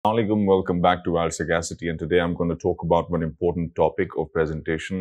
Assalamualaikum, welcome back to Al Sagacity, and today I'm going to talk about one important topic of presentation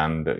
and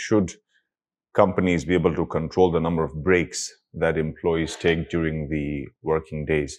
should companies be able to control the number of breaks that employees take during the working days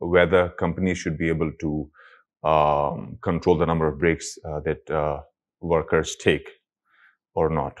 whether companies should be able to control the number of breaks that workers take or not.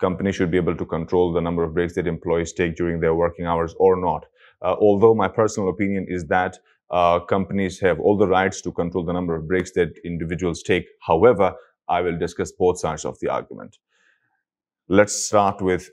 company should be able to control the number of breaks that employees take during their working hours or not. Although my personal opinion is that companies have all the rights to control the number of breaks that individuals take. However, I will discuss both sides of the argument. Let's start with,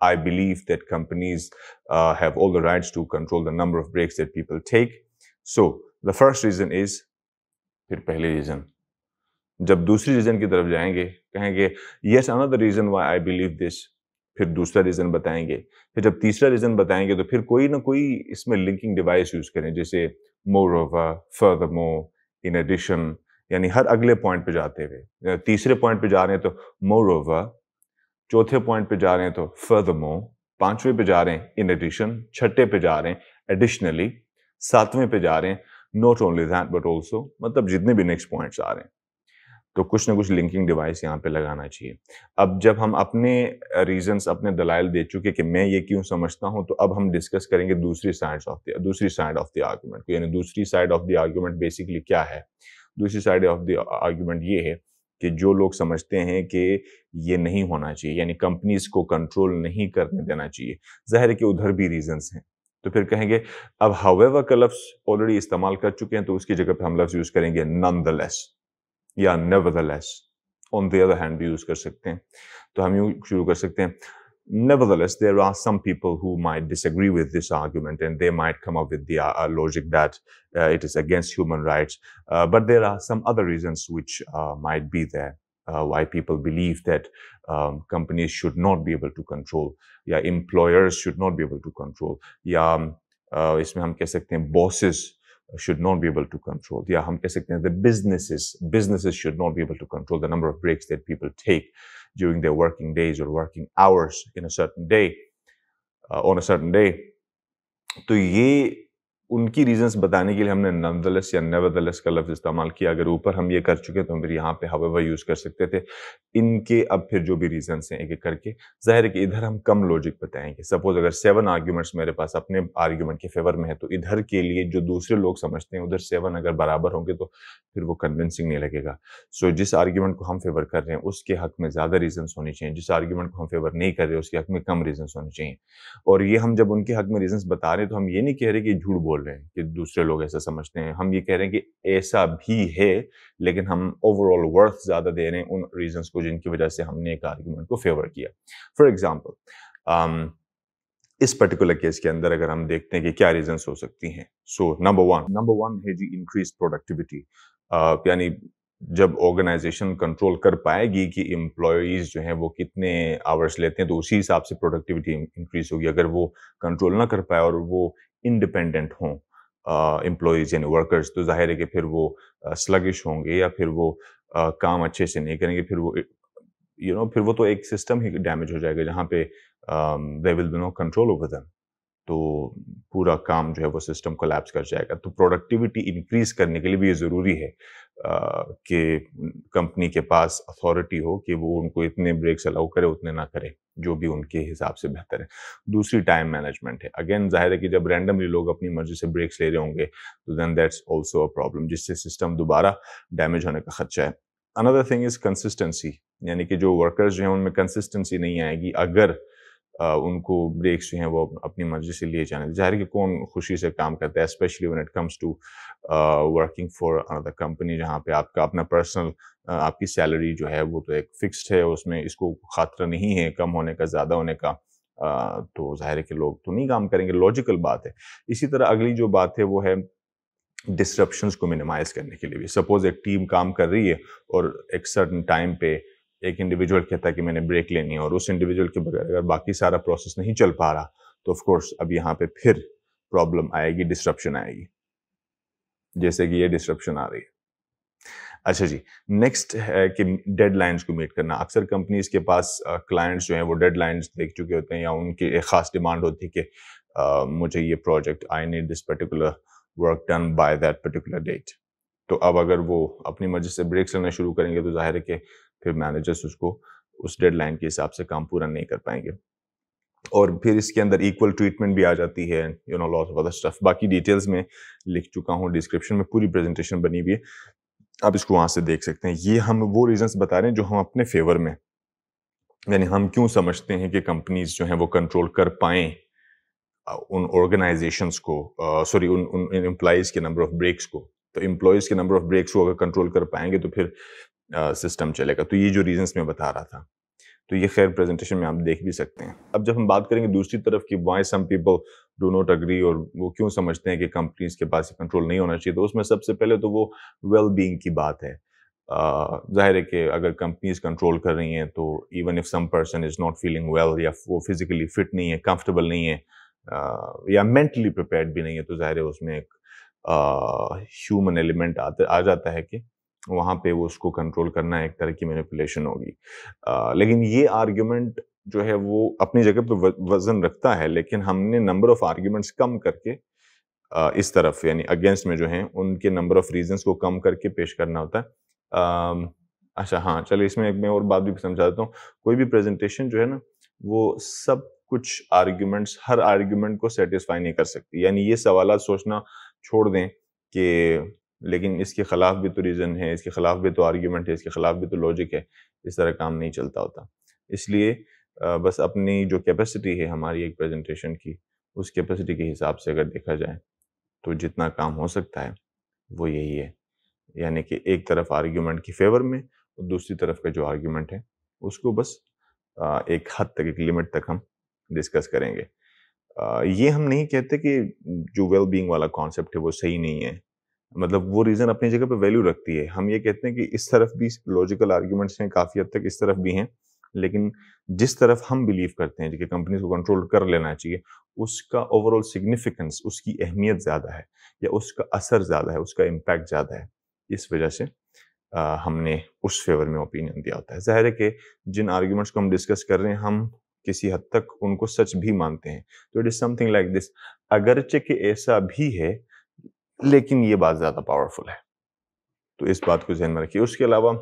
I believe that companies have all the rights to control the number of breaks that people take. So the first reason is, پھر پہلی reason. جب دوسری reason کی طرف جائیں گے کہیں گے یس another reason why I believe this, پھر دوسرا ریزن بتائیں گے. پھر جب تیسرا ریزن بتائیں گے تو پھر کوئی نہ کوئی اس میں لنکنگ ڈیوائس یوز کریں, جیسے moreover, furthermore, in addition, یعنی ہر اگلے پوائنٹ پہ جاتے ہوئے. تیسرے پوائنٹ پہ جا رہے ہیں تو moreover, چوتھے پوائنٹ پہ جا رہے ہیں تو furthermore, پانچویں پہ جا رہے ہیں in addition, چھٹے پہ جا رہے ہیں additionally, ساتویں پہ جا رہے ہیں not only that but also, مطلب جتنے بھی نیکسٹ پوائنٹس آ رہے ہیں تو کچھ نہ کچھ لنکنگ ڈیوائس یہاں پہ لگانا چاہیے. اب جب ہم اپنے ریزنس, اپنے دلائل دے چکے کہ میں یہ کیوں سمجھتا ہوں, تو اب ہم ڈسکس کریں گے دوسری سائڈ آف دی آرگومنٹ کو. یعنی دوسری side of the argument basically کیا ہے؟ دوسری سائڈ آف دی آرگومنٹ یہ ہے کہ جو لوگ سمجھتے ہیں کہ یہ نہیں ہونا چاہیے, یعنی کمپنیز کو کنٹرول نہیں کرنے دینا چاہیے, ظاہر ہے کہ ادھر بھی ریزنس ہیں, تو پھر کہیں گے اب however کا لفظ آلریڈی استعمال کر چکے ہیں تو اس کی جگہ پہ ہم لفظ یوز کریں گے nonetheless یا nevertheless. on the other hand بھی یوز کر سکتے ہیں. تو ہم یوں شروع کر سکتے ہیں nevertheless there are some people who might disagree with this argument and they might come up with the logic that it is against human rights, but there are some other reasons which might be there why people believe that companies should not be able to control, یا employers should not be able to control, یا اس میں ہم کہہ سکتے ہیں bosses should not be able to control, یا ہم کہہ سکتے ہیں the businesses should not be able to control the number of breaks that people take during their working days or working hours in a certain day, on a certain day. تو یہ ان کی reasons بتانے کے لیے ہم نے nonetheless یا nevertheless کا لفظ استعمال کیا. اگر اوپر ہم یہ کر چکے تو ہم پھر یہاں پہ however یوز کر سکتے تھے. ان کے اب پھر جو بھی ریزنس ہیں ایک ایک کر کے, ظاہر ہے کہ ادھر ہم کم لوجک بتائیں گے. سپوز اگر 7 آرگیومنٹس میرے پاس اپنے آرگیومنٹ کے فیور میں ہے تو ادھر کے لیے جو دوسرے لوگ سمجھتے ہیں ادھر 7 اگر برابر ہوں گے تو پھر وہ کنونسنگ نہیں لگے گا. سو جس آرگیومنٹ کو ہم فیور کر رہے ہیں اس کے حق میں زیادہ ریزنس ہونی چاہیے, جس آرگیومنٹ کو ہم فیور نہیں کر رہے اس کے حق میں کم ریزنس ہونی چاہیے. اور یہ ہم جب ان کے حق میں ریزنس بتا رہے ہیں تو ہم یہ نہیں کہہ رہے کہ جھوٹ بول رہے ہیں کہ دوسرے لوگ ایسا سمجھتے ہیں, ہم یہ کہہ رہے ہیں کہ ایسا بھی ہے لیکن ہم اوور آل ورتھ زیادہ دے رہے ہیں ان ریزنس کو جن کی وجہ سے ہم نے ایک آرگیومنٹ کو فیور کیا. فار ایگزامپل اس پرٹیکولر کیس کے اندر اگر ہم دیکھتے ہیں کہ کیا ریزنس ہو سکتی ہیں. سو نمبر ون ہے جی انکریز پروڈکٹیوٹی. یعنی جب آرگنائزیشن کنٹرول کر پائے گی کہ امپلائیز جو ہیں وہ کتنے آورس لیتے ہیں تو اسی حساب سے پروڈکٹیوٹی انکریز ہوگی. اگر وہ کنٹرول نہ کر پائے اور وہ انڈیپینڈنٹ ہوں امپلائیز یعنی ورکرز, تو ظاہر ہے کہ پھر وہ سلگش ہوں گے یا پھر وہ کام اچھے سے نہیں کریں گے. پھر وہ تو ایک سسٹم ہی ڈیمیج ہو جائے گا جہاں پہ there will be no control over them. تو پورا کام جو ہے وہ سسٹم کولیپس کر جائے گا. تو پروڈکٹیوٹی انکریز کرنے کے لیے بھی یہ ضروری ہے کہ کمپنی کے پاس اتھارٹی ہو کہ وہ ان کو اتنے بریکس الاؤ کرے اتنے نہ کرے, جو بھی ان کے حساب سے بہتر ہے. دوسری ٹائم مینجمنٹ ہے. اگین ظاہر ہے کہ جب رینڈملی لوگ اپنی مرضی سے بریکس لے رہے ہوں گے تو then that's also a problem, جس سے سسٹم دوبارہ ڈیمیج ہونے کا خدشہ ہے. اندر تھنگ از کنسسٹنسی, یعنی کہ جو ورکرز جو ہیں ان میں کنسسٹنسی نہیں آئے گی اگر ان کو بریکس جو ہیں وہ اپنی مرضی سے لیے جانے. ظاہر ہے کہ کون خوشی سے کام کرتا ہے, especially when it comes to working for another company جہاں پہ آپ کا اپنا پرسنل آپ کی سیلری جو ہے وہ تو ایک فکسڈ ہے, اس میں اس کو خاطرہ نہیں ہے کم ہونے کا زیادہ ہونے کا, تو ظاہر ہے کہ لوگ تو نہیں کام کریں گے, لاجیکل بات ہے. اسی طرح اگلی جو بات ہے وہ ہے ڈسرپشنز کو منیمائز کرنے کے لیے بھی. سپوز ایک ٹیم کام کر رہی ہے اور ایک سرٹن ٹائم پہ ایک انڈیویجول کہتا ہے کہ میں نے بریک لینی ہے, اور اس انڈیویجول کے بغیر اگر باقی سارا پروسیس نہیں چل پا رہا تو آف کورس اب یہاں پہ پھر پرابلم آئے گی, ڈسرپشن آئے گی, جیسے کہ یہ ڈسرپشن آ رہی ہے. اچھا جی, نیکسٹ ہے کہ ڈیڈ لائنز کو میٹ کرنا. اکثر کمپنیز کے پاس کلائنٹس جو ہیں وہ ڈیڈ لائنز دیکھ چکے ہوتے ہیں یا ان کی ایک خاص ڈیمانڈ ہوتی ہے کہ مجھے یہ project I need this particular work done by that particular date. تو اب اگر وہ اپنی مرضی سے بریکس لینا شروع کریں گے تو ظاہر ہے کہ پھر مینیجرس اس کو اس ڈیڈ لائن کے حساب سے کام پورا نہیں کر پائیں گے. اور پھر اس کے اندر ایکول ٹریٹمنٹ بھی آ جاتی ہے, لاٹ آف ادر اسٹف. باقی ڈیٹیلز میں لکھ چکا ہوں ڈسکرپشن میں, پوری پریزنٹیشن بنی ہوئی ہے, آپ اس کو وہاں سے دیکھ سکتے ہیں. یہ ہم وہ ریزنس بتا رہے ہیں جو ہم اپنے فیور میں, یعنی ہم کیوں سمجھتے ہیں کہ کمپنیز جو ہیں وہ کنٹرول کر پائیں ان آرگنائزیشنس کو, سوری ان امپلائیز کے نمبر آف بریکس کو. تو امپلائیز کے نمبر آف بریکس کو اگر کنٹرول کر پائیں گے تو پھر سسٹم چلے گا. تو یہ جو ریزنس میں بتا رہا تھا تو یہ خیر پریزنٹیشن میں آپ دیکھ بھی سکتے ہیں. اب جب ہم بات کریں گے دوسری طرف کی why some people do not agree اور وہ کیوں سمجھتے ہیں کہ کمپنیز کے پاس یہ کنٹرول نہیں ہونا چاہیے. تو اس میں سب سے پہلے تو وہ ویل بینگ کی بات ہے. ظاہر ہے کہ اگر کمپنیز کنٹرول کر رہی ہیں تو even if some person is not feeling well, یا وہ فزیکلی فٹ نہیں ہے, کمفرٹیبل نہیں ہے, یا مینٹلی پریپیئرڈ بھی نہیں ہے, تو ظاہر ہے اس میں ایک ہیومن ایلیمنٹ آ جاتا ہے کہ وہاں پہ وہ اس کو کنٹرول کرنا ایک طرح کی مینیپولیشن ہوگی. لیکن یہ آرگیومنٹ جو ہے وہ اپنی جگہ پہ وزن رکھتا ہے, لیکن ہم نے نمبر آف آرگیومنٹس کم کر کے اس طرف یعنی اگینسٹ میں جو ہیں ان کے نمبر آف ریزنس کو کم کر کے پیش کرنا ہوتا ہے. اچھا ہاں چلے اس میں ایک میں اور بات بھی سمجھا دیتا ہوں. کوئی بھی پریزنٹیشن جو ہے نا وہ سب کچھ آرگیومنٹس ہر آرگیومنٹ کو سیٹسفائی نہیں کر سکتی. یعنی یہ سوالات سوچنا چھوڑ دیں کہ لیکن اس کے خلاف بھی تو ریزن ہے, اس کے خلاف بھی تو آرگیومنٹ ہے, اس کے خلاف بھی تو لاجک ہے. اس طرح کام نہیں چلتا ہوتا. اس لیے بس اپنی جو کیپیسٹی ہے ہماری ایک پریزنٹیشن کی, اس کیپیسٹی کے حساب سے اگر دیکھا جائے تو جتنا کام ہو سکتا ہے وہ یہی ہے. یعنی کہ ایک طرف آرگیومنٹ کی فیور میں اور دوسری طرف کا جو آرگیومنٹ ہے اس کو بس ایک حد تک, ایک لمٹ تک ہم ڈسکس کریں گے. یہ ہم نہیں کہتے کہ جو ویل بینگ والا کانسیپٹ ہے وہ صحیح نہیں ہے, مطلب وہ ریزن اپنی جگہ پہ ویلیو رکھتی ہے. ہم یہ کہتے ہیں کہ اس طرف بھی لاجیکل آرگیومنٹس ہیں کافی حد تک, اس طرف بھی ہیں, لیکن جس طرف ہم بلیو کرتے ہیں کہ کمپنیز کو کنٹرول کر لینا چاہیے اس کا اوور آل سگنیفیکنس, اس کی اہمیت زیادہ ہے, یا اس کا اثر زیادہ ہے, اس کا امپیکٹ زیادہ ہے. اس وجہ سے ہم نے اس فیور میں اوپینین دیا ہوتا ہے. ظاہر ہے کہ جن آرگیومنٹس کو ہم ڈسکس کر رہے ہیں ہم کسی حد تک ان کو سچ بھی مانتے ہیں. تو it is some thing like this, اگرچہ کہ ایسا بھی ہے لیکن یہ بات زیادہ پاورفل ہے. تو اس بات کو ذہن میں رکھیے. اس کے علاوہ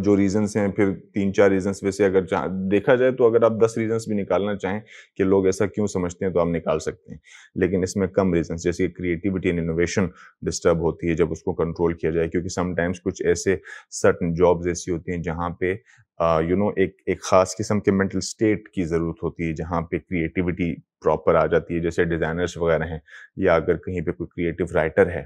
جو ریزنس ہیں پھر 3-4 ریزنس ویسے اگر دیکھا جائے تو اگر آپ 10 ریزنس بھی نکالنا چاہیں کہ لوگ ایسا کیوں سمجھتے ہیں تو آپ نکال سکتے ہیں, لیکن اس میں کم ریزنس جیسے کریٹیوٹی اینڈ انوویشن ڈسٹرب ہوتی ہے جب اس کو کنٹرول کیا جائے, کیونکہ سم ٹائمز کچھ ایسے سرٹن جابز ایسی ہوتی ہیں جہاں پہ ایک خاص قسم کے مینٹل اسٹیٹ کی ضرورت ہوتی ہے جہاں پہ کریٹیوٹی پراپر آ جاتی ہے, جیسے ڈیزائنرز وغیرہ ہیں, یا اگر کہیں پہ کوئی کریٹیو رائٹر ہے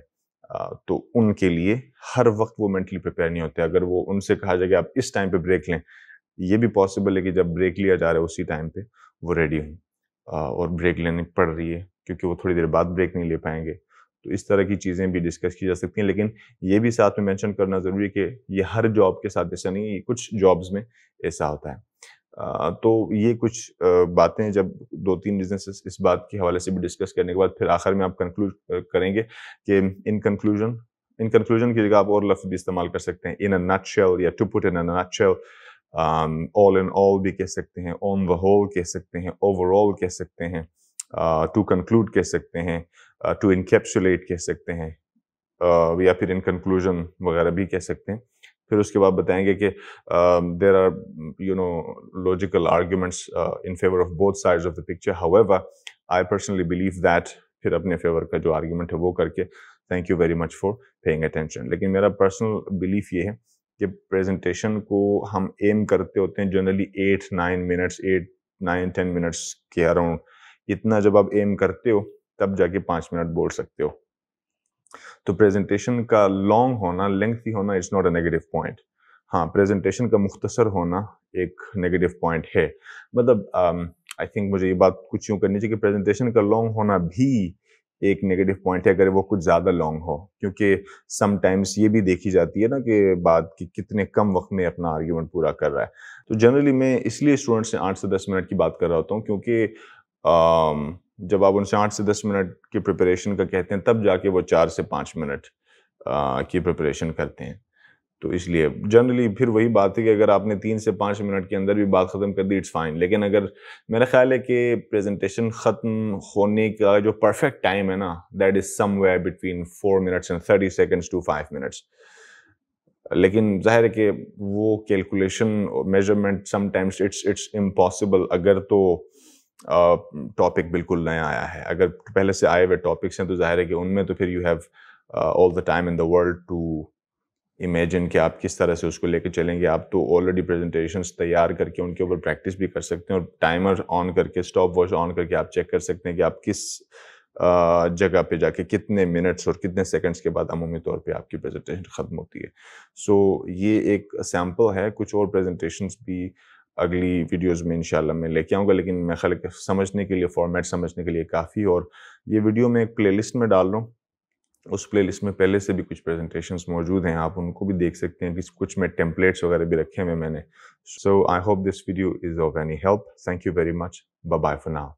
تو ان کے لیے ہر وقت وہ مینٹلی پریپیئر نہیں ہوتے. اگر وہ ان سے کہا جائے کہ آپ اس ٹائم پہ بریک لیں, یہ بھی پاسبل ہے کہ جب بریک لیا جا رہا ہے اسی ٹائم پہ وہ ریڈی ہوں اور بریک لینی پڑ رہی ہے کیونکہ وہ تھوڑی دیر بعد بریک نہیں لے پائیں گے. تو اس طرح کی چیزیں بھی ڈسکس کی جا سکتی ہیں, لیکن یہ بھی ساتھ میں مینشن کرنا ضروری ہے کہ یہ ہر جاب کے ساتھ ایسا نہیں ہے, یہ کچھ جابز میں ایسا ہوتا ہے. تو یہ کچھ باتیں جب 2-3 ریزنس اس بات کے حوالے سے بھی ڈسکس کرنے کے بعد پھر آخر میں آپ کنکلوڈ کریں گے کہ ان کنکلوژن کی جگہ آپ اور لفظ بھی استعمال کر سکتے ہیں. ان اے نٹ شیل, یا to put in a nutshell, all in all بھی کہہ سکتے ہیں, آن دا ہول کہہ سکتے ہیں, اوور آل کہہ سکتے ہیں, ٹو کنکلوڈ کہہ سکتے ہیں, ٹو انکیپسولیٹ کہہ سکتے ہیں, یا پھر ان کنکلوژن وغیرہ بھی کہہ سکتے ہیں. پھر اس کے بعد بتائیں گے کہ there are logical arguments in favor of both sides of the picture. However, I personally believe that پھر اپنے فیور کا جو آرگیومنٹ ہے وہ کر کے thank you very much for paying attention. لیکن میرا پرسنل بلیف یہ ہے کہ پریزنٹیشن کو ہم ایم کرتے ہوتے ہیں جنرلی 8-9 منٹس 8-9-10 منٹس کے اراؤنڈ. اتنا جب آپ ایم کرتے ہو تب جا کے 5 منٹ بول سکتے ہو. تو پریزنٹیشن کا لانگ ہونا, لینگتھی ہونا it's not a negative point. ہاں, پریزنٹیشن کا مختصر ہونا ایک نیگیٹو پوائنٹ ہے. مطلب آئی تھنک مجھے یہ بات کچھ یوں کرنی چاہیے کہ پریزنٹیشن کا لانگ ہونا بھی ایک نیگیٹو پوائنٹ ہے اگر وہ کچھ زیادہ لانگ ہو, کیونکہ سم ٹائمس یہ بھی دیکھی جاتی ہے نا کہ بات کی کتنے کم وقت میں اپنا آرگیومنٹ پورا کر رہا ہے. تو جنرلی میں اس لیے اسٹوڈنٹ سے 8 سے 10 منٹ کی بات کر رہا ہوتا ہوں, کیونکہ جب آپ ان سے 8 سے 10 منٹ کی پریپریشن کا کہتے ہیں تب جا کے وہ 4 سے 5 منٹ کی پریپریشن کرتے ہیں. تو اس لیے جنرلی پھر وہی بات ہے کہ اگر آپ نے 3 سے 5 منٹ کے اندر بھی بات ختم کر دی اٹس فائن. لیکن اگر میرا خیال ہے کہ پریزنٹیشن ختم ہونے کا جو پرفیکٹ ٹائم ہے نا that is somewhere between 4 minutes and 30 seconds to 5 minutes. لیکن ظاہر ہے کہ وہ calculation measurement sometimes it's impossible اگر تو ٹاپک بالکل نیا آیا ہے. اگر پہلے سے آئے ہوئے ٹاپکس ہیں تو ظاہر ہے کہ ان میں تو پھر you have all the time in the world to imagine کہ آپ کس طرح سے اس کو لے کے چلیں گے. آپ تو آلریڈی پریزنٹیشنس تیار کر کے ان کے اوپر پریکٹس بھی کر سکتے ہیں, اور ٹائمر آن کر کے, اسٹاپ واچ آن کر کے آپ چیک کر سکتے ہیں کہ آپ کس جگہ پہ جا کے کتنے منٹس اور کتنے سیکنڈس کے بعد عمومی طور پہ آپ کی پریزنٹیشن ختم ہوتی ہے. سو یہ ایک سیمپل ہے. کچھ اور پریزنٹیشنس بھی اگلی ویڈیوز میں انشاءاللہ میں لے کے آؤں گا، لیکن میں خیال ہے کہ سمجھنے کے لیے، فارمیٹ سمجھنے کے لیے کافی. اور یہ ویڈیو میں ایک پلے لسٹ میں ڈال رہا ہوں. اس پلے لسٹ میں پہلے سے بھی کچھ پریزنٹیشنز موجود ہیں، آپ ان کو بھی دیکھ سکتے ہیں. کچھ میں ٹیمپلیٹس وغیرہ بھی رکھے ہوئے میں نے. So I hope this video is of any help. Thank you very much. Bye bye for now.